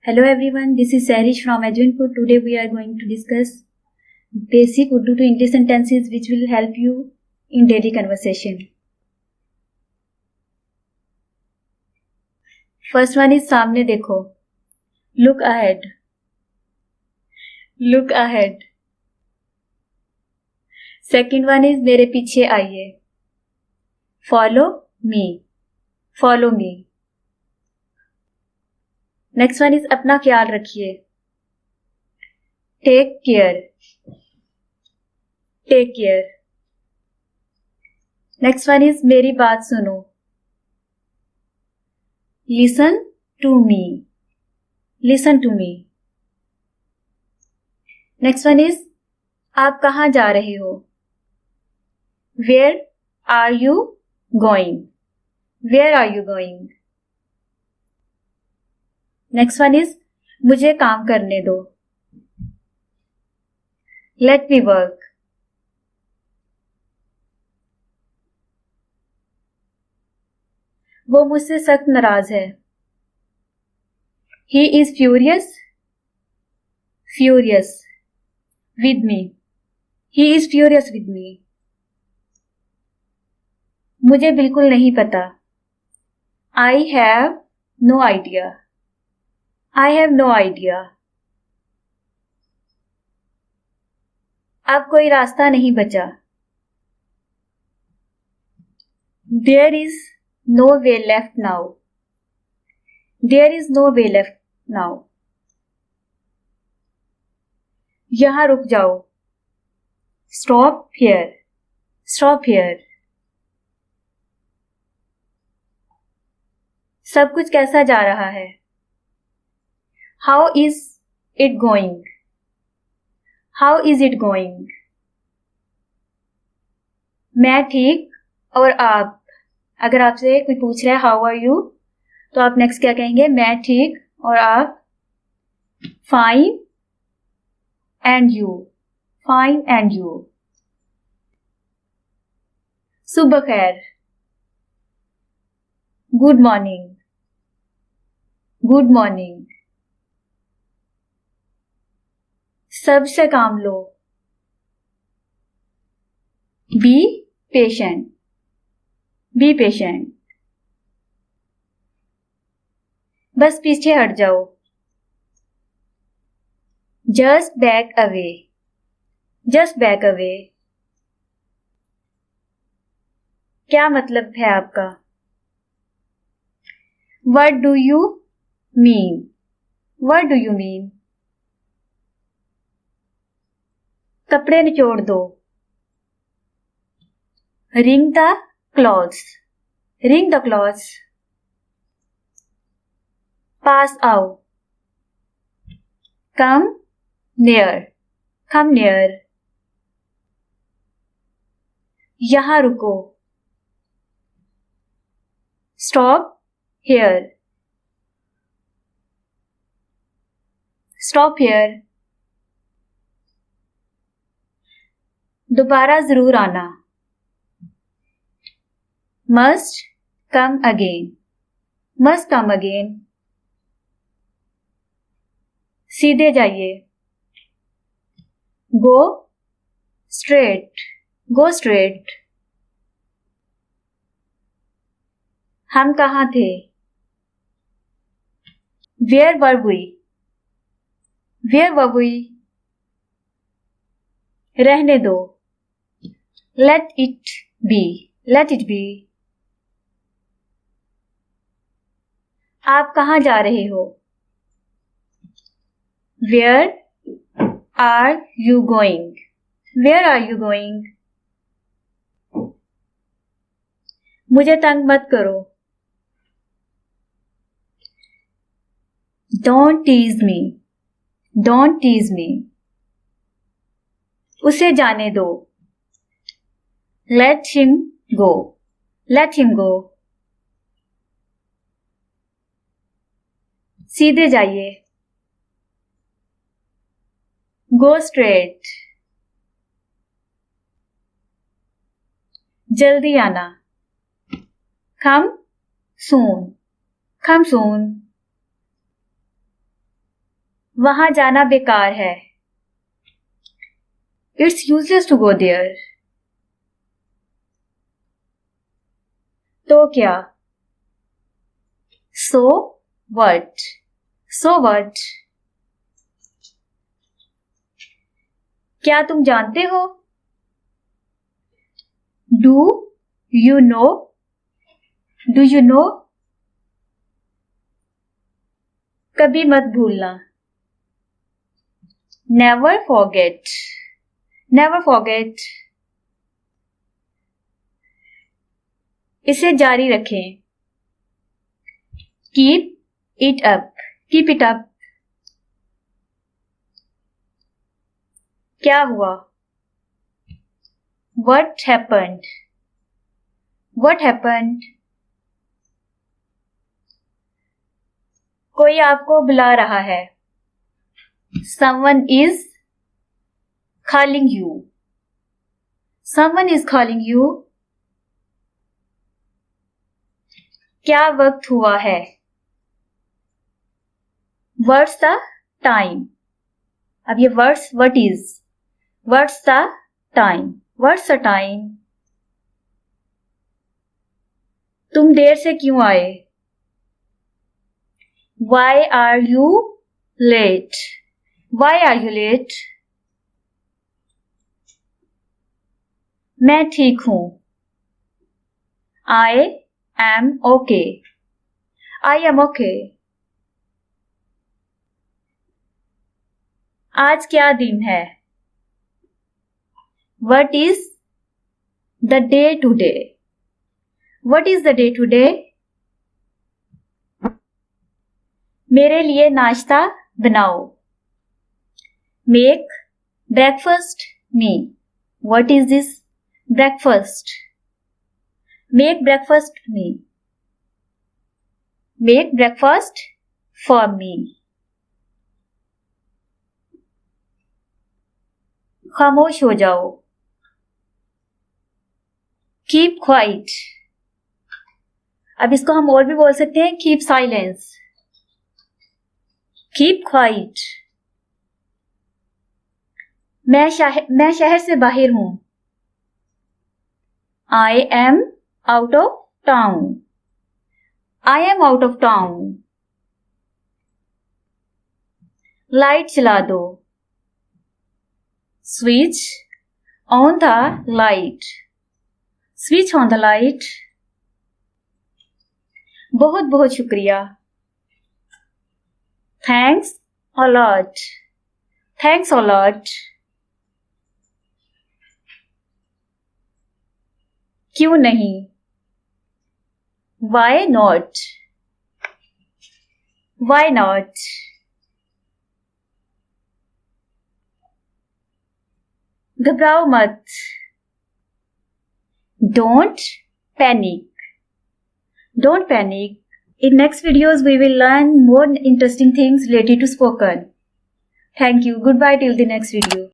Hello everyone, this is Sarish from Adventpur. Today we are going to discuss basic Urdu to English sentences which will help you in daily conversation. First one is सामने देखो. Look ahead. Look ahead. Second one is मेरे पीछे आइए. Follow me. Follow me. Next one is अपना ख्याल रखिए. Take care. Take care. Next one is मेरी बात सुनो. Listen to me. Listen to me. Next one is आप कहाँ जा रहे हो? Where are you going? Where are you going? Next one is मुझे काम करने दो. Let me work. वो मुझसे सख्त नाराज है. He is furious. Furious with me. He is furious with me. मुझे बिल्कुल नहीं पता. I have no idea. I have no idea. अब कोई रास्ता नहीं बचा. There is no way left now. There is no way left now. यहाँ रुक जाओ. Stop here. Stop here. सब कुछ कैसा जा रहा है? How is it going? How is it going? मैं ठीक और आप. अगर आपसे कोई पूछ रहा है हाउ आर यू तो आप नेक्स्ट क्या कहेंगे? मैं ठीक और आप? Fine and you. Fine and you. सुबह खैर. Good morning. Good morning. सबसे काम लो. Be patient. Be patient. बस पीछे हट जाओ. Just back away. Just back away. क्या मतलब है आपका? What do you mean? What do you mean? कपड़े निचोड़ दो. Wring the clothes. Wring the clothes. Pass out. Come near. Come near. यहाँ रुको. Stop here. Stop here. दोबारा जरूर आना. Must come again. Must come again. सीधे जाइए. Go straight. Go straight. हम कहाँ थे? Where were we? Where were we? रहने दो. Let it be. Let it be. आप कहाँ जा रहे हो? Where are you going? Where are you going? मुझे तंग मत करो. Don't tease me. Don't tease me. उसे जाने दो. Let him go. Let him go. सीधे जाइए. Go straight. जल्दी आना. Come soon. Come soon. वहां जाना बेकार है। It's useless to go there. तो क्या? So what? So what? क्या तुम जानते हो? Do you know? Do you know? कभी मत भूलना। Never forget. Never forget. इसे जारी रखें। Keep it up. Keep it up. क्या हुआ? What happened? What happened? कोई आपको बुला रहा है। Someone is calling you. Someone is calling you. क्या वक्त हुआ है? What's the time? अब ये words what is? What's the time? What's the time? तुम देर से क्यों आए? Why are you late? Why are you late? मैं ठीक हूं। I am okay. I am okay. आज क्या दिन है? What is the day today? What is the day today? मेरे लिए नाश्ता बनाओ। Make breakfast me. What is this breakfast? Make breakfast me. Make breakfast for me. खामोश हो जाओ। Keep quiet. अब इसको हम और भी बोल सकते हैं keep silence. Keep quiet. मैं शहर से बाहर हूं। I am out of town. I am out of town. Light चला दो। Switch on the light. Switch on the light. बहुत बहुत शुक्रिया। Thanks a lot. Thanks a lot. क्यों नहीं? Why not? Why not? घबराओ मत। Don't panic. Don't panic. In next videos, we will learn more interesting things related to spoken. Thank you. Goodbye till the next video.